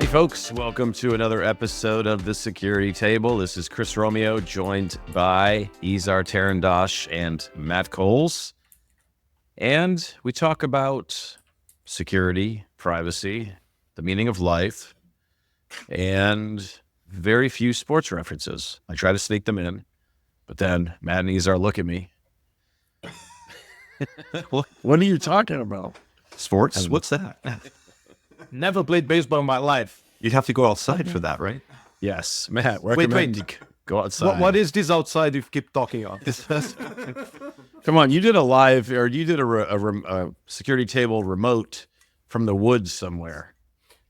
Hey folks, welcome to another episode of The Security Table. This is Chris Romeo, joined by Izar Tarandosh and Matt Coles. And we talk about security, privacy, the meaning of life, and very few sports references. I try to sneak them in, but then Matt and Izar look at me. What are you talking about? Sports? What's that? Never played baseball in my life. You'd have to go outside for that, right? Yes, Matt, recommend you go outside. What is this outside you keep talking on? Come on, you did a live, or you did a security table remote from the woods somewhere.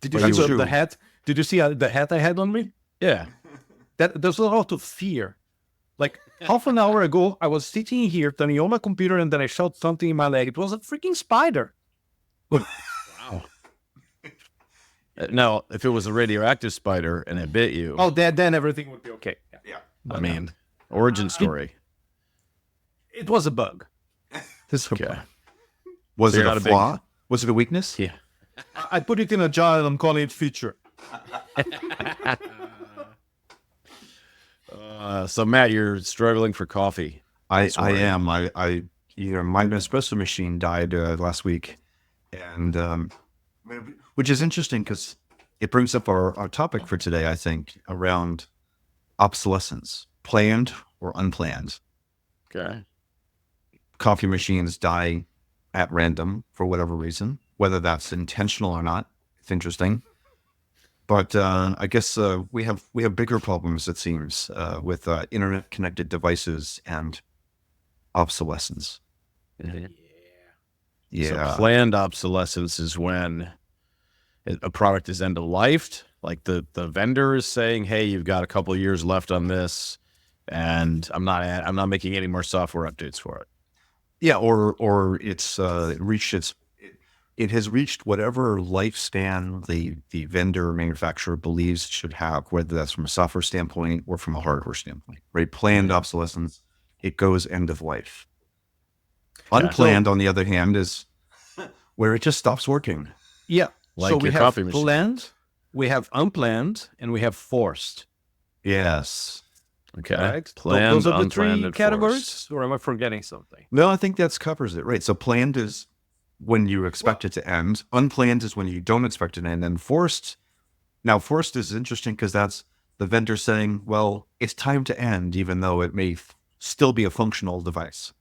Did you Well, see you- the hat? Did you see the hat I had on me? Yeah. There's a lot of fear. Like half an hour ago, I was sitting here turning on my computer and then I felt something in my leg. It was a freaking spider. Wow. Now, if it was a radioactive spider and it bit you, Oh, then everything would be okay. Yeah. I mean, origin story. It was a bug. Okay. Was So it you're a not a flaw? Was it a weakness? Yeah. I put it in a jar and I'm calling it feature. So Matt, you're struggling for coffee. I Sorry. am. My espresso machine died last week, and which is interesting because it brings up our topic for today. I think around obsolescence, planned or unplanned. Okay. Coffee machines die at random for whatever reason, whether that's intentional or not. It's interesting. But I guess we have bigger problems, it seems, with internet connected devices and obsolescence. Yeah. So planned obsolescence is when a product is end of life. Like the vendor is saying, "Hey, you've got a couple of years left on this, and I'm not making any more software updates for it." Yeah, or it's it has reached whatever lifespan the vendor or manufacturer believes it should have, whether that's from a software standpoint or from a hardware standpoint. Right? Planned obsolescence, it goes end of life. Unplanned, on the other hand, is where it just stops working. Yeah. Like so we your have coffee machine. planned, we have unplanned, and we have forced. Yes. Okay. Right? Planned, Those are the unplanned, three and categories, forced. or am I forgetting something? No, I think that covers it. Right. So planned is when you expect it to end. Unplanned is when you don't expect it to end. And forced is interesting because that's the vendor saying, well, it's time to end, even though it may still be a functional device,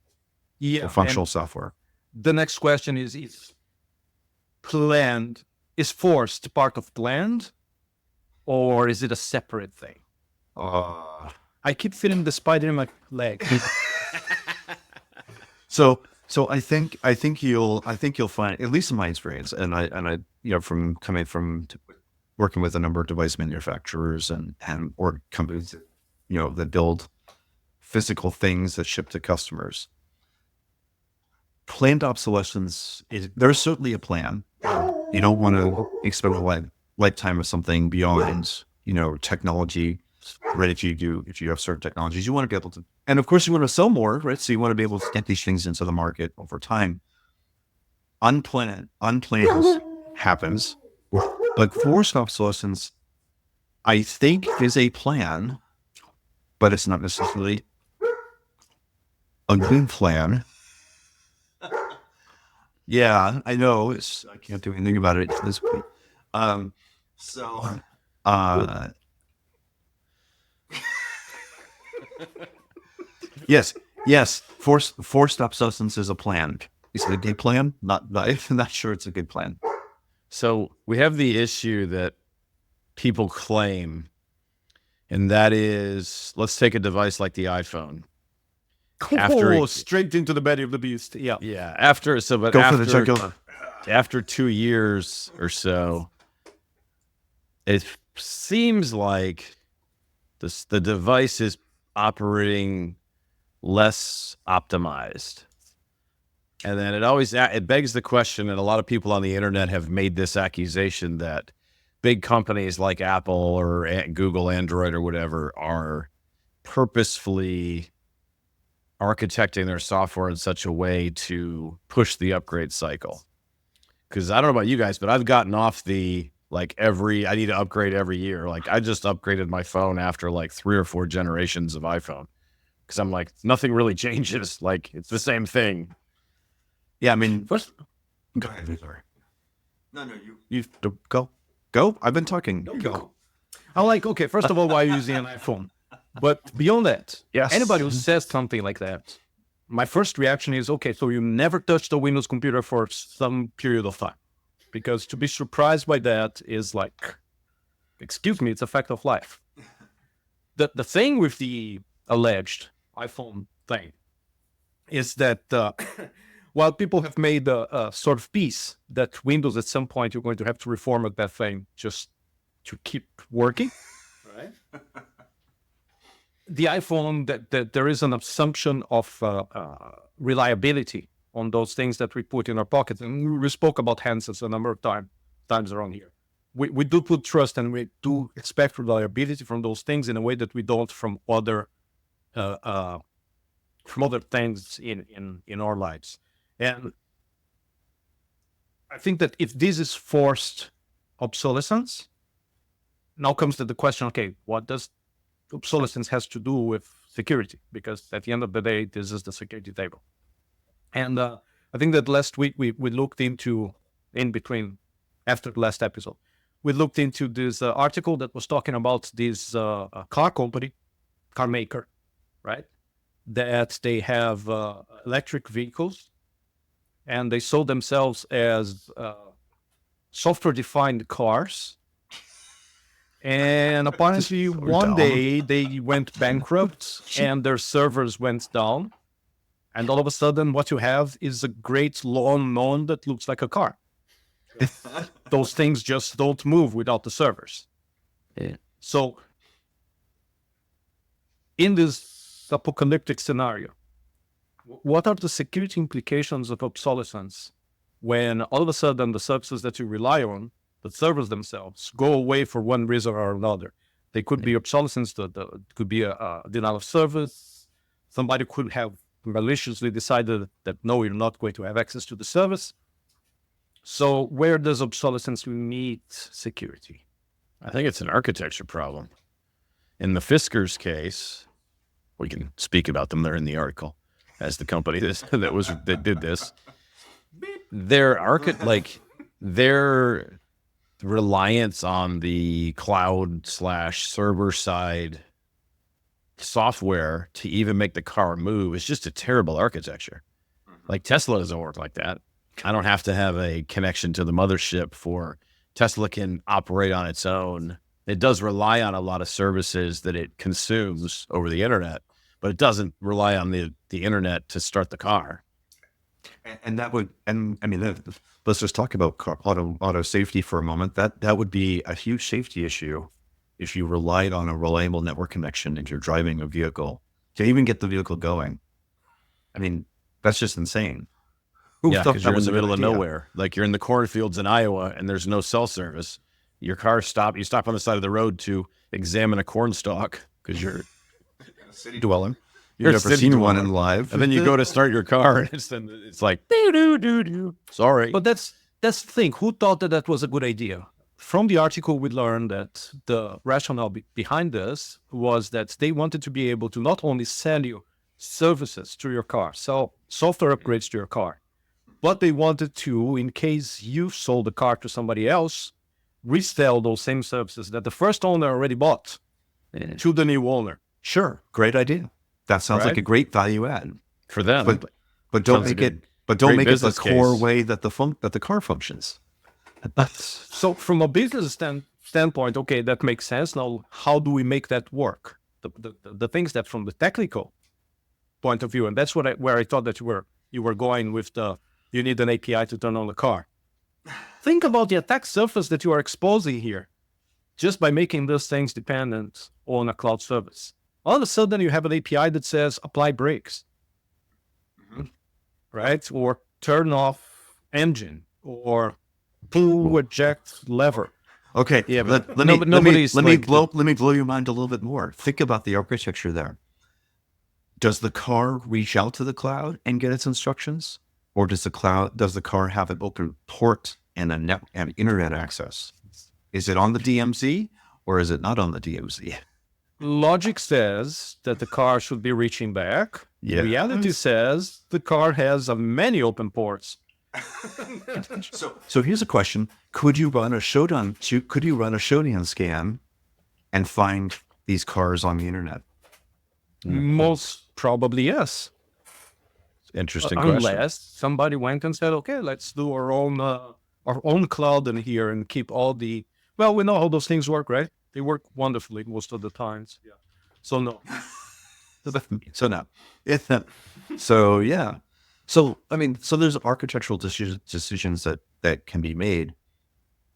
Yeah. or functional software. The next question is planned, is forced part of planned, or is it a separate thing? I keep feeling the spider in my leg. So I think you'll find, at least in my experience, and I from working with a number of device manufacturers and or companies that, that build physical things that ship to customers. Planned obsolescence there's certainly a plan. You don't want to expend a lifetime of something beyond technology. Right, if you have certain technologies, you want to be able to, and of course you want to sell more, right? So you want to be able to get these things into the market over time. Unplanned happens, but forced obsolescence, I think, is a plan, but it's not necessarily a good plan. Yeah, I know. I can't do anything about it this week. Yes. Forced obsolescence is a plan. Is it a good plan? I'm not sure it's a good plan. So we have the issue that people claim, and that is, let's take a device like the iPhone. Straight into the belly of the beast. Yeah. Yeah, after 2 years or so, it seems like the device is operating less optimized. And then it begs the question, and a lot of people on the internet have made this accusation that big companies like Apple or Google, Android, or whatever are purposefully architecting their software in such a way to push the upgrade cycle. Because I don't know about you guys, but I've gotten off the Like I need to upgrade every year. Like I just upgraded my phone after like 3 or 4 generations of iPhone because I'm like, nothing really changes. Like it's the same thing. Yeah, I mean, First, go ahead. Sorry. No, you go. Go. I've been talking. Go. I'm like, okay, first of all, why are you using an iPhone? But beyond that, Yes. anybody who says something like that, my first reaction is, okay, so you never touched a Windows computer for some period of time. Because to be surprised by that is like, excuse me, it's a fact of life. The thing with the alleged iPhone thing is that while people have made a sort of peace that Windows at some point you're going to have to reformat that thing just to keep working, right? The iPhone, that there is an assumption of reliability on those things that we put in our pockets. And we spoke about handsets a number of times around here. We do put trust and we do expect reliability from those things in a way that we don't from other things in our lives. And I think that if this is forced obsolescence, now comes to the question, okay, what does obsolescence has to do with security? Because at the end of the day, this is the security table. And I think that last week we looked into, after the last episode, we looked into this article that was talking about this car maker, right? That they have electric vehicles and they sold themselves as software-defined cars. And apparently one day they went bankrupt and their servers went down. And all of a sudden what you have is a great lawn that looks like a car. Those things just don't move without the servers. Yeah. So in this apocalyptic scenario, what are the security implications of obsolescence when all of a sudden the services that you rely on, the servers themselves, go away for one reason or another? They could be obsolescence, it could be a denial of service. Somebody could have maliciously decided that no, you're not going to have access to the service. So where does obsolescence meet security? I think it's an architecture problem. In the Fisker's case, we can speak about them. They're in the article as the company that did this. Their reliance on the cloud / server side software to even make the car move is just a terrible architecture. Like Tesla doesn't work like that. I don't have to have a connection to the mothership for Tesla can operate on its own. It does rely on a lot of services that it consumes over the internet, but it doesn't rely on the internet to start the car. And that would, and I mean, let's just talk about auto safety for a moment. That would be a huge safety issue if you relied on a reliable network connection if you're driving a vehicle to even get the vehicle going. I mean, that's just insane. Yeah, because you're in the middle of nowhere. Like you're in the cornfields in Iowa and there's no cell service. Your car you stop on the side of the road to examine a corn stalk because you're a city dweller. You've never seen one in live. And then you go to start your car and it's like, doo-doo-doo-doo. Sorry. But that's the thing. Who thought that was a good idea? From the article, we learned that the rationale behind this was that they wanted to be able to not only sell you services to your car, sell software upgrades to your car, but they wanted to, in case you sold the car to somebody else, resell those same services that the first owner already bought to the new owner. Sure, great idea. That sounds like a great value add for them. But don't make it the core way that the car functions. So from a business standpoint, okay, that makes sense. Now, how do we make that work? The things that from the technical point of view, and that's where I thought that you were going with you need an API to turn on the car. Think about the attack surface that you are exposing here just by making those things dependent on a cloud service. All of a sudden, you have an API that says apply brakes, right? Or turn off engine, or pull eject lever. Okay, yeah, but let me blow your mind a little bit more. Think about the architecture there. Does the car reach out to the cloud and get its instructions, or does the car have an open port and and internet access? Is it on the DMZ or is it not on the DMZ? Logic says that the car should be reaching back. Yeah. Reality says the car has many open ports. So here's a question: Could you run a Shodan? Could you run a Shodan scan and find these cars on the internet? Most probably yes. Interesting question. Unless somebody went and said, okay, let's do our own cloud in here and keep all the, well, we know how those things work, right? They work wonderfully most of the times. Yeah. So no. So no. So yeah. So I mean, so there's architectural decisions that can be made,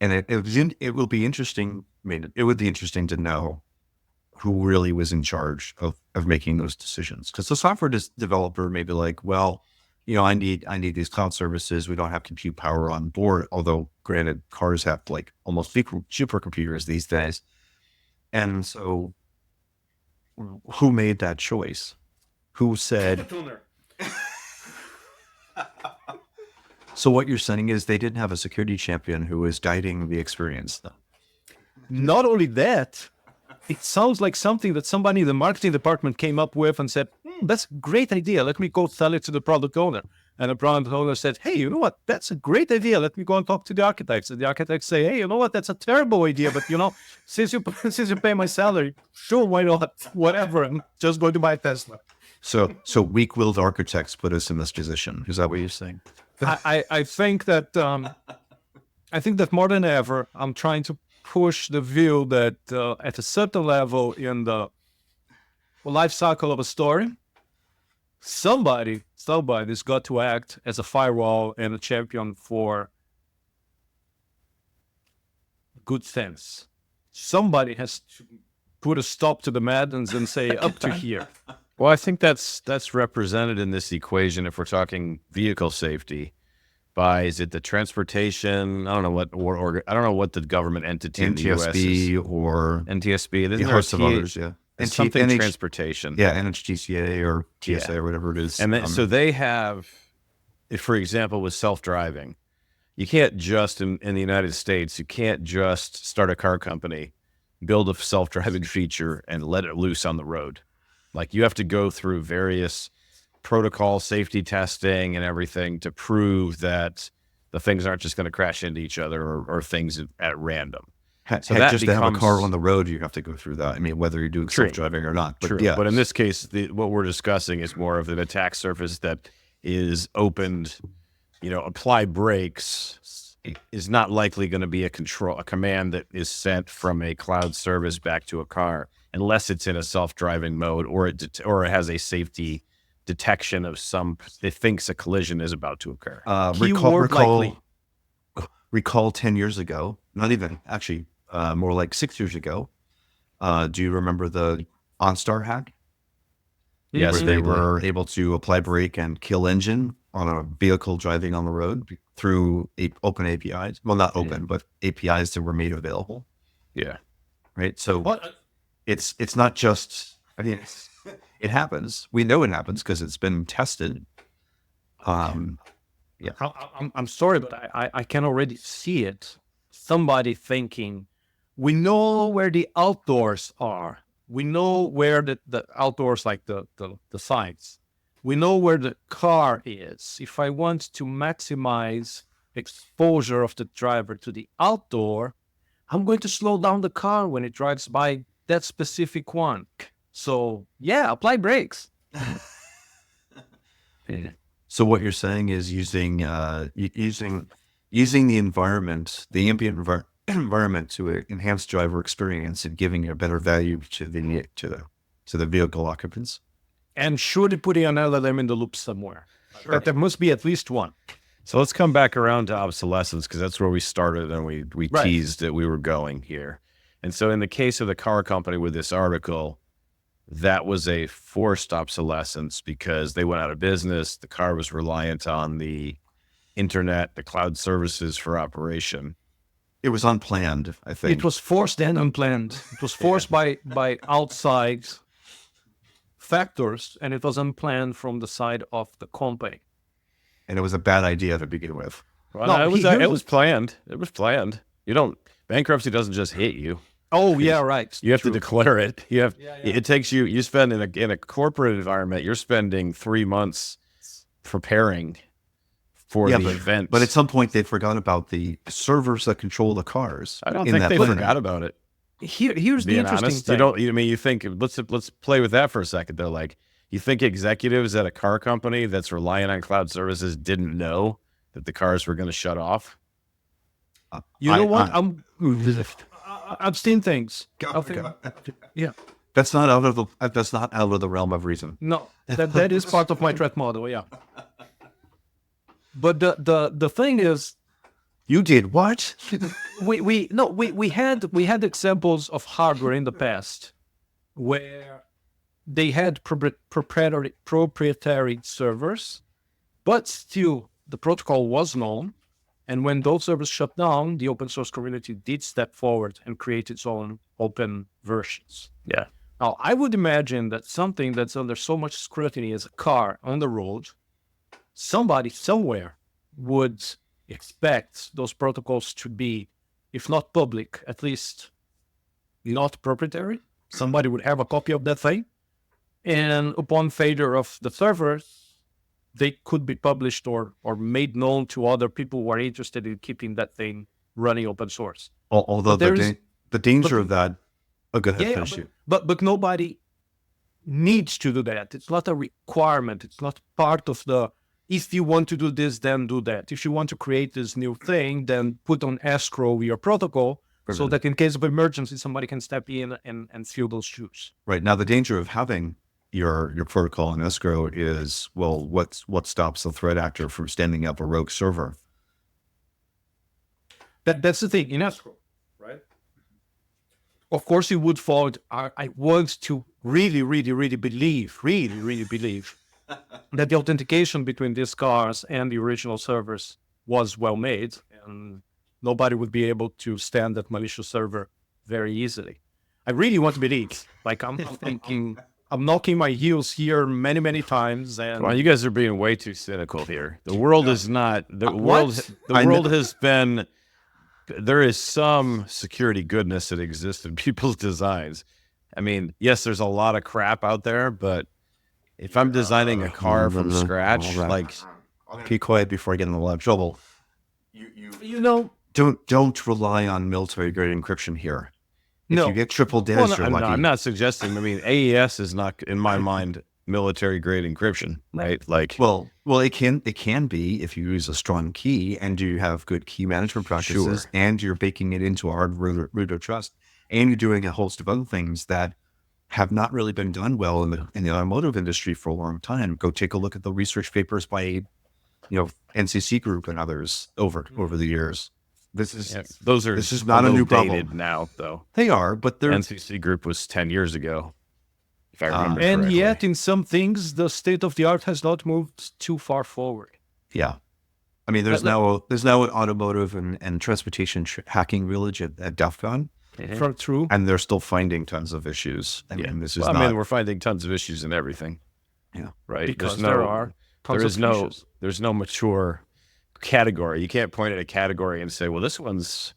and it will be interesting. I mean, it would be interesting to know who really was in charge of making those decisions. Because the software developer may be like, well, you know, I need these cloud services. We don't have compute power on board. Although, granted, cars have like almost supercomputers these days. And so, who made that choice? Who said? So what you're saying is they didn't have a security champion who was guiding the experience. Not only that, it sounds like something that somebody in the marketing department came up with and said, that's a great idea. Let me go tell it to the product owner. And the product owner said, hey, you know what? That's a great idea. Let me go and talk to the architects. And the architects say, hey, you know what? That's a terrible idea. But, you know, since you pay my salary, sure, why not? Whatever. I'm just going to buy a Tesla. So weak-willed architects put us in this position. Is that what you're saying? I think that more than ever, I'm trying to push the view that at a certain level in the life cycle of a story, somebody's got to act as a firewall and a champion for good sense. Somebody has to put a stop to the madness and say, up to here. Well, I think that's represented in this equation if we're talking vehicle safety. By is it the transportation? I don't know what or I don't know what the government entity in the US is. or NTSB. a host of others. Yeah, and something transportation. Yeah, NHTCA or TSA or whatever it is. And then, so they have, if, for example, with self-driving, you can't just in the United States, you can't just start a car company, build a self-driving feature, and let it loose on the road. Like you have to go through various protocol safety testing and everything to prove that the things aren't just going to crash into each other or things at random. So that just to have a car on the road, you have to go through that. I mean, whether you're doing self-driving or not. But, yeah. But in this case, what we're discussing is more of an attack surface that is opened. You know, apply brakes is not likely going to be a command that is sent from a cloud service back to a car unless it's in a self-driving mode or it has a safety detection of it thinks a collision is about to occur. Recall 10 years ago, not even actually, more like 6 years ago. Do you remember the OnStar hack? Yes, where they were able to apply brake and kill engine on a vehicle driving on the road through open APIs. Well, not open, but APIs that were made available. Yeah. Right. So it's not just, I mean, it happens. We know it happens because it's been tested. Yeah. I'm sorry, but I can already see it. Somebody thinking, we know where the outdoors are. We know where the outdoors, like the sites. We know where the car is. If I want to maximize exposure of the driver to the outdoor, I'm going to slow down the car when it drives by that specific one. So yeah, apply brakes. So what you're saying is using the environment, the ambient environment, to enhance driver experience and giving a better value to the vehicle occupants. And surely putting an LLM in the loop somewhere. Sure. But there must be at least one. So let's come back around to obsolescence, because that's where we started and we teased that we were going here. And so in the case of the car company with this article, that was a forced obsolescence because they went out of business. The car was reliant on the internet, the cloud services for operation. It was unplanned, I think. It was forced and unplanned. It was forced by outside factors, and it was unplanned from the side of the company. And it was a bad idea to begin with. Well, no, it was planned. It was planned. You don't. Bankruptcy doesn't just hit you. Oh yeah, right. You have True. to declare it. You have. Yeah. It takes you. You spend in a corporate environment. You're spending 3 months preparing for the event. But at some point they forgot about the servers that control the cars. I don't in think that they plan. forgot about it. Here's the Being interesting honest, thing. you don't. I mean, you think let's play with that for a second though. Like, you think executives at a car company that's relying on cloud services didn't know that the cars were going to shut off? You know what? I've seen things. Yeah. That's not out of the realm of reason. No, that is part of my threat model. Yeah. But the thing is, You did what? we had examples of hardware in the past where they had proprietary servers, but still the protocol was known. And when those servers shut down, the open source community did step forward and create its own open versions. Yeah. Now, I would imagine that something that's under so much scrutiny as a car on the road, somebody somewhere would expect those protocols to be, if not public, at least not proprietary. Somebody would have a copy of that thing. And upon failure of the servers, they could be published or made known to other people who are interested in keeping that thing running open source. Although the danger of that. Oh, go ahead, finish you. But nobody needs to do that. It's not a requirement. It's not part of the, if you want to do this, then do that. If you want to create this new thing, then put on escrow your protocol so that in case of emergency, somebody can step in and fill those shoes. Right. Now, the danger of having your protocol in escrow is, well, what stops the threat actor from standing up a rogue server? That's the thing in escrow, right? Of course, you would fall. I want to really believe that the authentication between these cars and the original servers was well made, and nobody would be able to stand that malicious server very easily. I really want to believe. Like, I'm thinking, I'm knocking my heels here many times, and Well, you guys are being way too cynical here. The world is not. The world has been. There is some security goodness that exists in people's designs. I mean, yes, there's a lot of crap out there, but if I'm designing a car from scratch, like, Be quiet before I get in a lot of trouble. you know, Don't rely on military grade encryption here. If No. you get triple DES, you're lucky. I'm not suggesting. I mean, AES is not, in my mind, military grade encryption, right? Like, Well, it can be if you use a strong key and you have good key management practices, Sure. and you're baking it into a hard root of trust, and you're doing a host of other things that have not really been done well in the automotive industry for a long time. Go take a look at the research papers by, NCC Group and others over the years. This is this is not a new problem now, though. They are, but they're NCC Group was 10 years ago, if I remember and correctly. yet in some things, the state of the art has not moved too far forward. yeah. I mean, there's now an automotive and transportation hacking village at DEF CON. From true. And they're still finding tons of issues. I mean, this is I not. mean, we're finding tons of issues in everything. Yeah. Right. Because there are tons of issues. There's no mature category. You can't point at a category and say, well, this one's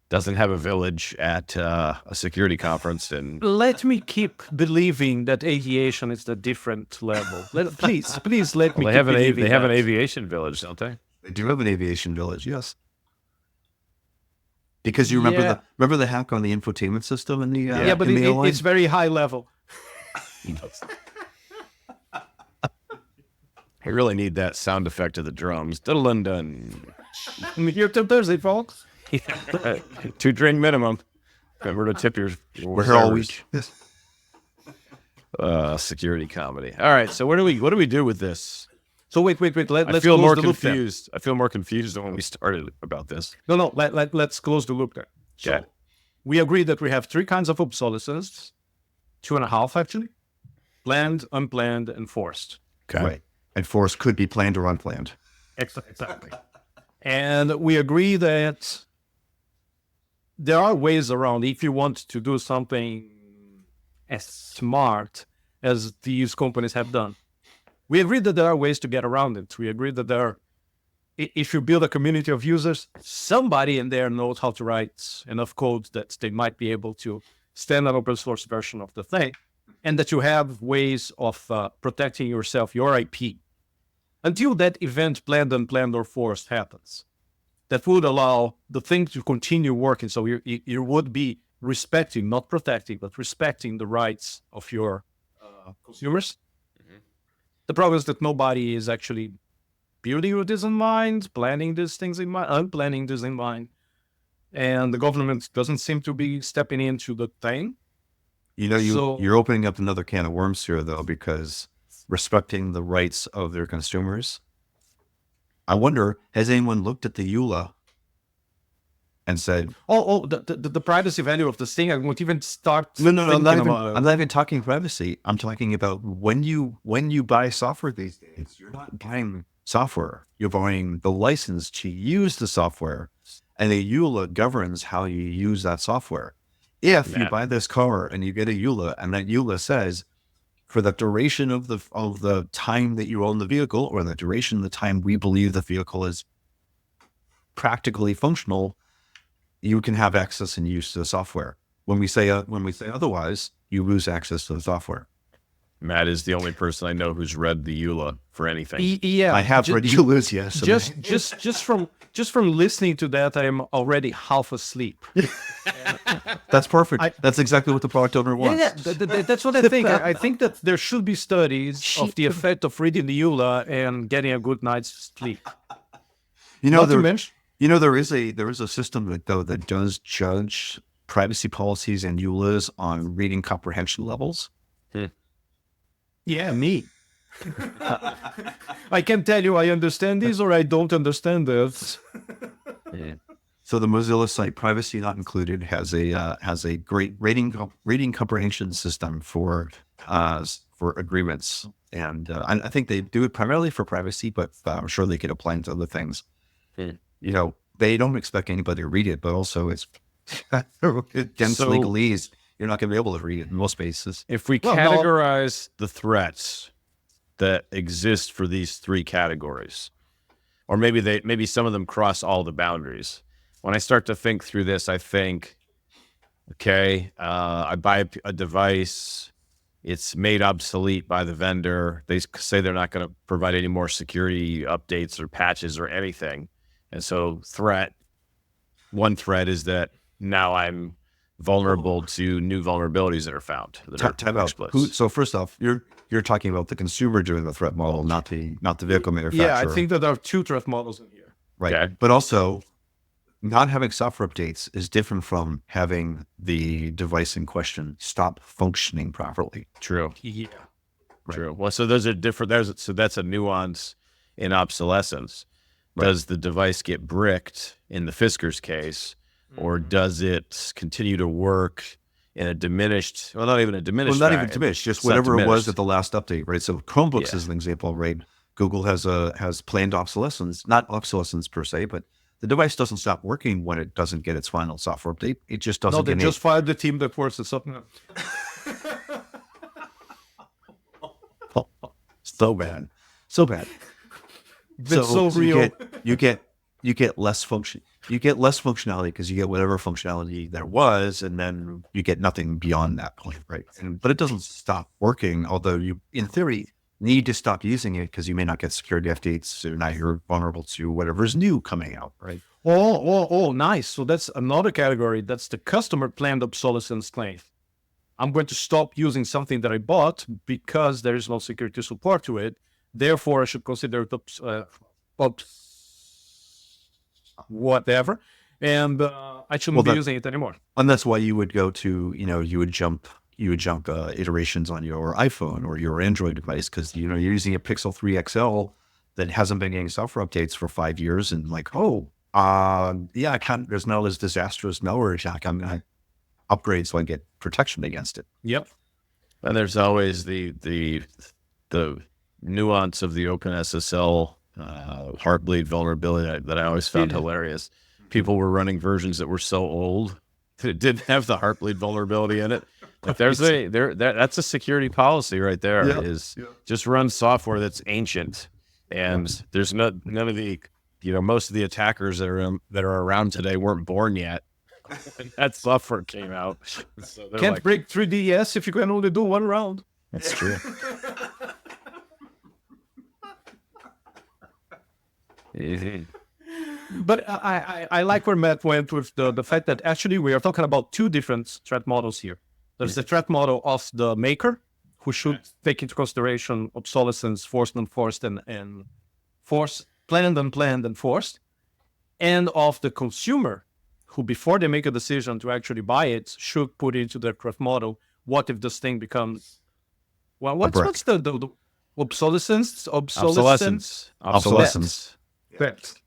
doesn't have a village at a security conference. And Let me keep believing that aviation is the different level. Please let me. they keep have believing they have an that. aviation village, don't they? They do have an aviation village, yes. Because you remember Yeah. remember the hack on the infotainment system in the Yeah, but in the airline? it's very high level. I really need that sound effect of the drums. Dun-dun-dun. Here till Thursday, folks. 2 drink minimum. Remember to tip your We're here all servers. week. Yes. Security comedy. All right, so what do we do with this? So wait. I Let's feel close more the loop there. confused. I feel more confused than when we started about this. No. Let's close the loop there. So Okay. we agreed that we have 3 kinds of obsolescence, 2.5 actually: planned, unplanned, and forced. Okay. Right. And force could be planned or unplanned. Exactly. And we agree that there are ways around if you want to do something as smart as these companies have done. We agree that there are ways to get around it. We agree that there are if you build a community of users, somebody in there knows how to write enough code that they might be able to stand an open source version of the thing, and that you have ways of protecting yourself, your IP, until that event, planned, unplanned, or forced, happens. That would allow the thing to continue working. So you would be respecting, not protecting, but respecting the rights of your consumers. The problem is that nobody is actually building with this in mind, planning these things in mind, unplanning this in mind. And the government doesn't seem to be stepping into the thing. You're opening up another can of worms here, though, because respecting the rights of their consumers. I wonder, has anyone looked at the EULA and said, the privacy value of this thing, I won't even start no, thinking I'm about not even talking privacy. I'm talking about when you buy software these days, you're not buying software. You're buying the license to use the software, and the EULA governs how you use that software. If you buy this car and you get a EULA, and that EULA says, for the duration of the time that you own the vehicle, or the duration of the time we believe the vehicle is practically functional, you can have access and use to the software. When we say otherwise, you lose access to the software. Matt is the only person I know who's read the EULA for anything. Yeah, I have read EULAs, yes. Just from listening to that, I am already half asleep. That's perfect. That's exactly what the product owner wants. Yeah, that's what I think. I think that there should be studies of the effect of reading the EULA and getting a good night's sleep. There is a system that does judge privacy policies and EULAs on reading comprehension levels. Yeah, me. I can tell you I understand this or I don't understand this. Yeah. So the Mozilla site, Privacy Not Included, has a great reading comprehension system for agreements, and I think they do it primarily for privacy, but I'm sure they could apply it to other things. They don't expect anybody to read it, but also it's against legalese. You're not going to be able to read it in most cases. If we categorize the threats that exist for these three categories, or maybe some of them cross all the boundaries. When I start to think through this, I think, okay, I buy a device, it's made obsolete by the vendor. They say they're not going to provide any more security updates or patches or anything. And so one threat is that now I'm vulnerable to new vulnerabilities that are found. So first off, you're talking about the consumer doing the threat model, not the vehicle manufacturer. Yeah, I think that there are two threat models in here. Right. Okay. But also, not having software updates is different from having the device in question stop functioning properly. True. Yeah. Right. True. Well, so those are different. So that's a nuance in obsolescence. Right. Does the device get bricked in the Fisker's case, or does it continue to work in a diminished, well, not even a diminished, not even diminished, just whatever it was at the last update, right? So Chromebooks is an example, right? Google has planned obsolescence, not obsolescence per se, but the device doesn't stop working when it doesn't get its final software update. It just doesn't. No, they just fired the team that works at something. So bad, so bad. It's so real. You get less function. You get less functionality because you get whatever functionality there was, and then you get nothing beyond that point, right? But it doesn't stop working, although you, in theory, need to stop using it because you may not get security updates, so now you're vulnerable to whatever's new coming out, right? Oh, nice. So that's another category. That's the customer planned obsolescence claim. I'm going to stop using something that I bought because there is no security support to it. Therefore, I should consider it whatever, and I shouldn't be using it anymore. And that's why you would go to, you would jump iterations on your iPhone or your Android device because you're using a Pixel 3 XL that hasn't been getting software updates for 5 years, and like, I can't. There's now this disastrous malware attack. I'm gonna upgrade so I get protection against it. Yep. And there's always the nuance of the OpenSSL Heartbleed vulnerability that I always found hilarious. People were running versions that were so old that it didn't have the Heartbleed vulnerability in it. Like that's a security policy right there. Just run software that's ancient, and there's none of the most of the attackers that are around today weren't born yet when that software came out. So they're Can't like, break 3DS if you can only do one round. that's true. But I like where Matt went with the fact that actually we are talking about two different threat models here. There's the threat model of the maker, who should take into consideration obsolescence, forced, unforced, and forced, planned, unplanned, and forced, and of the consumer, who before they make a decision to actually buy it, should put into their threat model, what if this thing becomes, well, what's the obsolescence? Obsolescence. Correct.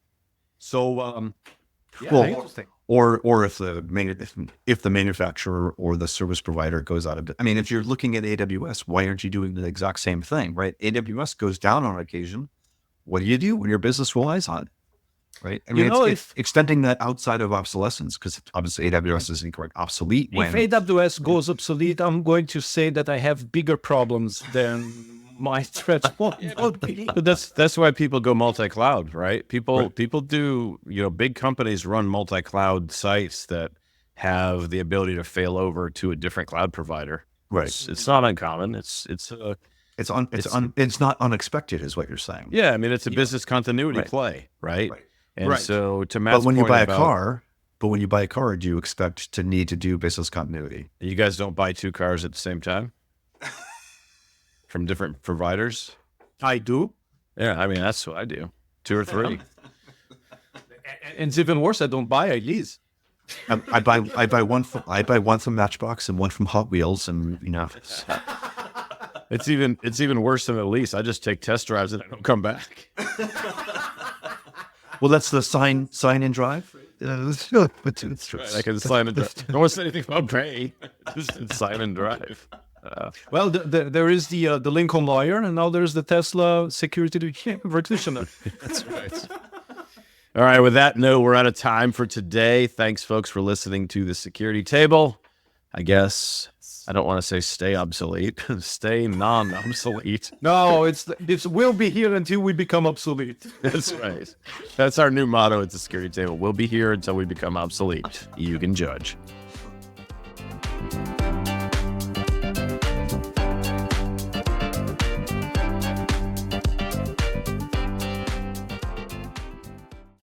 So, Well, interesting. or if the manufacturer or the service provider goes out of it. I mean, if you're looking at AWS, why aren't you doing the exact same thing, right? AWS goes down on occasion. What do you do when your business relies on it, right? I mean, it's extending that outside of obsolescence, because obviously AWS is incorrect. Obsolete. If AWS goes obsolete, I'm going to say that I have bigger problems than my threat model. But that's why people go multi-cloud, right? People do, big companies run multi-cloud sites that have the ability to fail over to a different cloud provider. Right. It's not uncommon. It's not unexpected, is what you're saying. Yeah, I mean, it's a business continuity play, right? And so to Matt's But when you point buy a about- car, do you expect to need to do business continuity? You guys don't buy two cars at the same time from different providers? I do. Yeah, I mean, that's what I do. 2 or 3. And it's even worse, I don't buy, I lease. I buy one from Matchbox and one from Hot Wheels, and It's even worse than a lease. I just take test drives and I don't come back. well, that's the sign and drive. It's I can sign and drive. No one said anything about pay. Just sign and drive. Well, there is the Lincoln lawyer, and now there's the Tesla security practitioner. That's right. All right, with that note, we're out of time for today. Thanks, folks, for listening to The Security Table. I guess I don't want to say stay obsolete. Stay non-obsolete. No, it's we'll be here until we become obsolete. That's right. That's our new motto at The Security Table. We'll be here until we become obsolete. You can judge.